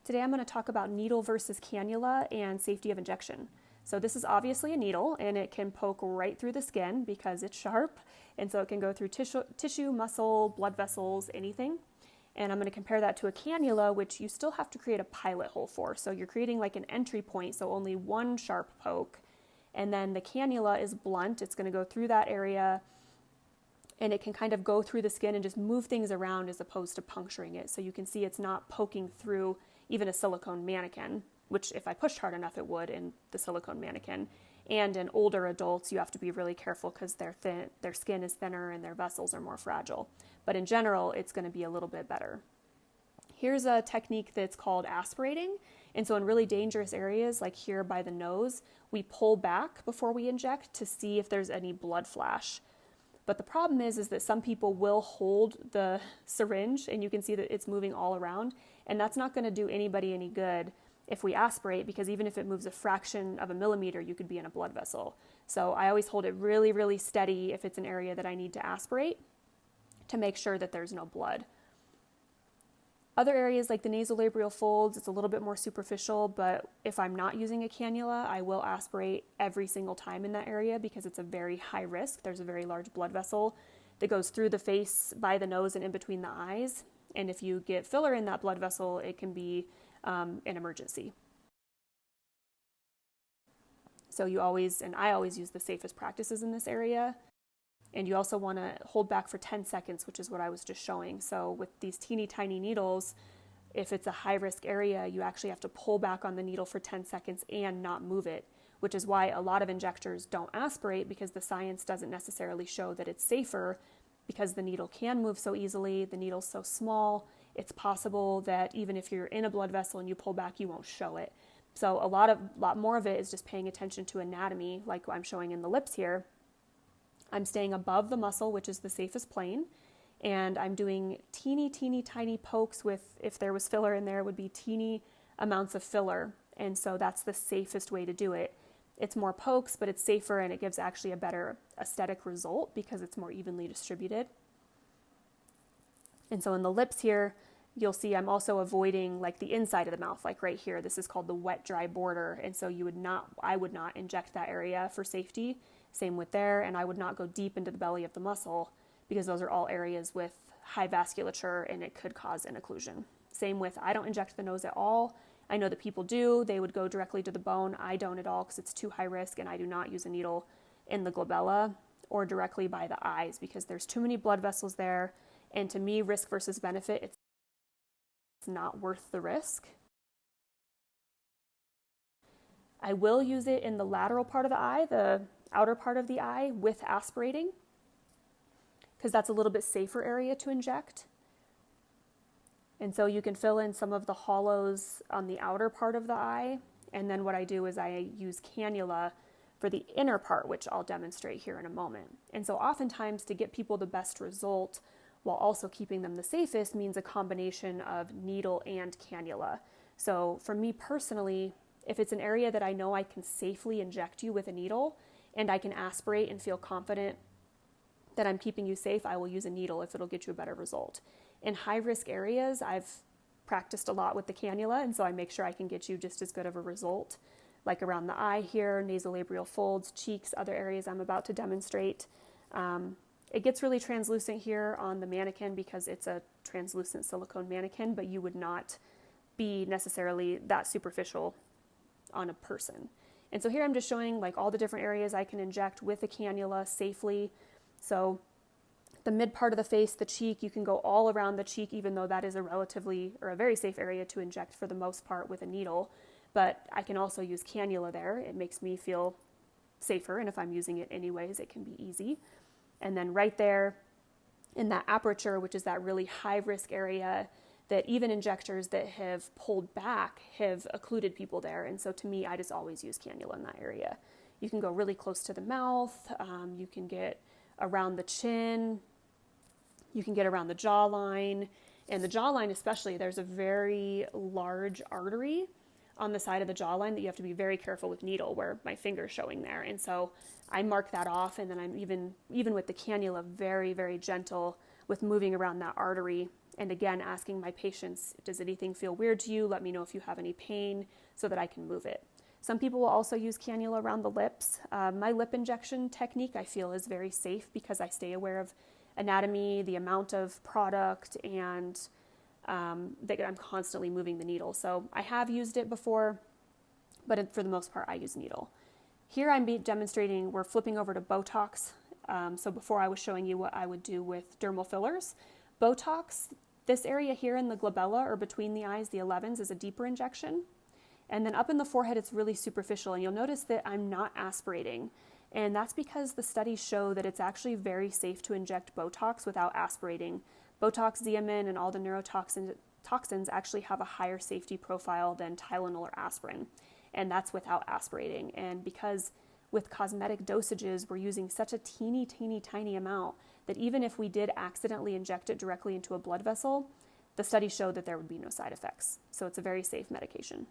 Today I'm going to talk about needle versus cannula and safety of injection. So this is obviously a needle and it can poke right through the skin because it's sharp, and so it can go through tissue, muscle, blood vessels, anything. And I'm going to compare that to a cannula, which you still have to create a pilot hole for. So you're creating like an entry point, so only one sharp poke. And then the cannula is blunt. It's going to go through that area and it can kind of go through the skin and just move things around as opposed to puncturing it. So you can see it's not poking through even a silicone mannequin, which if I pushed hard enough, it would in the silicone mannequin. And in older adults, you have to be really careful because their skin is thinner and their vessels are more fragile. But in general, it's going to be a little bit better. Here's a technique that's called aspirating. And so in really dangerous areas, like here by the nose, we pull back before we inject to see if there's any blood flash. But the problem is that some people will hold the syringe and you can see that it's moving all around, and that's not going to do anybody any good if we aspirate, because even if it moves a fraction of a millimeter, you could be in a blood vessel. So I always hold it really, really steady if it's an area that I need to aspirate to make sure that there's no blood. Other areas like the nasolabial folds, it's a little bit more superficial, but if I'm not using a cannula, I will aspirate every single time in that area because it's a very high risk. There's a very large blood vessel that goes through the face, by the nose, and in between the eyes. And if you get filler in that blood vessel, it can be an emergency. So I always use the safest practices in this area. And you also want to hold back for 10 seconds, which is what I was just showing. So with these teeny tiny needles, if it's a high risk area, you actually have to pull back on the needle for 10 seconds and not move it, which is why a lot of injectors don't aspirate, because the science doesn't necessarily show that it's safer, because the needle can move so easily, the needle's so small, it's possible that even if you're in a blood vessel and you pull back, you won't show it. So a lot more of it is just paying attention to anatomy, like I'm showing in the lips here. I'm staying above the muscle, which is the safest plane, and I'm doing teeny, teeny, tiny pokes with, if there was filler in there, it would be teeny amounts of filler, and so that's the safest way to do it. It's more pokes, but it's safer, and it gives actually a better aesthetic result because it's more evenly distributed. And so in the lips here, you'll see I'm also avoiding like the inside of the mouth, like right here. This is called the wet-dry border, and so I would not inject that area for safety. Same with there, and I would not go deep into the belly of the muscle because those are all areas with high vasculature and it could cause an occlusion. Same with, I don't inject the nose at all. I know that people do. They would go directly to the bone. I don't at all because it's too high risk, and I do not use a needle in the glabella or directly by the eyes because there's too many blood vessels there, and to me, risk versus benefit, it's not worth the risk. I will use it in the lateral part of the eye, the outer part of the eye, with aspirating, because that's a little bit safer area to inject. And so you can fill in some of the hollows on the outer part of the eye, and then what I do is I use cannula for the inner part, which I'll demonstrate here in a moment. And so oftentimes, to get people the best result while also keeping them the safest, means a combination of needle and cannula. So for me personally, if it's an area that I know I can safely inject you with a needle and I can aspirate and feel confident that I'm keeping you safe, I will use a needle if it'll get you a better result. In high-risk areas, I've practiced a lot with the cannula, and so I make sure I can get you just as good of a result, like around the eye here, nasolabial folds, cheeks, other areas I'm about to demonstrate. It gets really translucent here on the mannequin because it's a translucent silicone mannequin, but you would not be necessarily that superficial on a person. And so here I'm just showing like all the different areas I can inject with a cannula safely. So the mid part of the face, the cheek, you can go all around the cheek, even though that is a very safe area to inject for the most part with a needle. But I can also use cannula there. It makes me feel safer, and if I'm using it anyways, it can be easy. And then right there in that aperture, which is that really high risk area that even injectors that have pulled back have occluded people there. And so to me, I just always use cannula in that area. You can go really close to the mouth. You can get around the chin. You can get around the jawline. And the jawline especially, there's a very large artery on the side of the jawline that you have to be very careful with needle, where my finger's showing there. And so I mark that off, and then I'm even with the cannula very, very gentle with moving around that artery And again, asking my patients, does anything feel weird to you? Let me know if you have any pain so that I can move it. Some people will also use cannula around the lips. My lip injection technique, I feel, is very safe because I stay aware of anatomy, the amount of product, and that I'm constantly moving the needle. So I have used it before, but for the most part, I use needle. Here I'm demonstrating, we're flipping over to Botox. So before I was showing you what I would do with dermal fillers. Botox, this area here in the glabella or between the eyes, the 11s, is a deeper injection. And then up in the forehead, it's really superficial. And you'll notice that I'm not aspirating. And that's because the studies show that it's actually very safe to inject Botox without aspirating. Botox, Xeomin, and all the neurotoxins actually have a higher safety profile than Tylenol or aspirin. And that's without aspirating. And because with cosmetic dosages, we're using such a teeny, tiny amount that even if we did accidentally inject it directly into a blood vessel, the studies showed that there would be no side effects. So it's a very safe medication.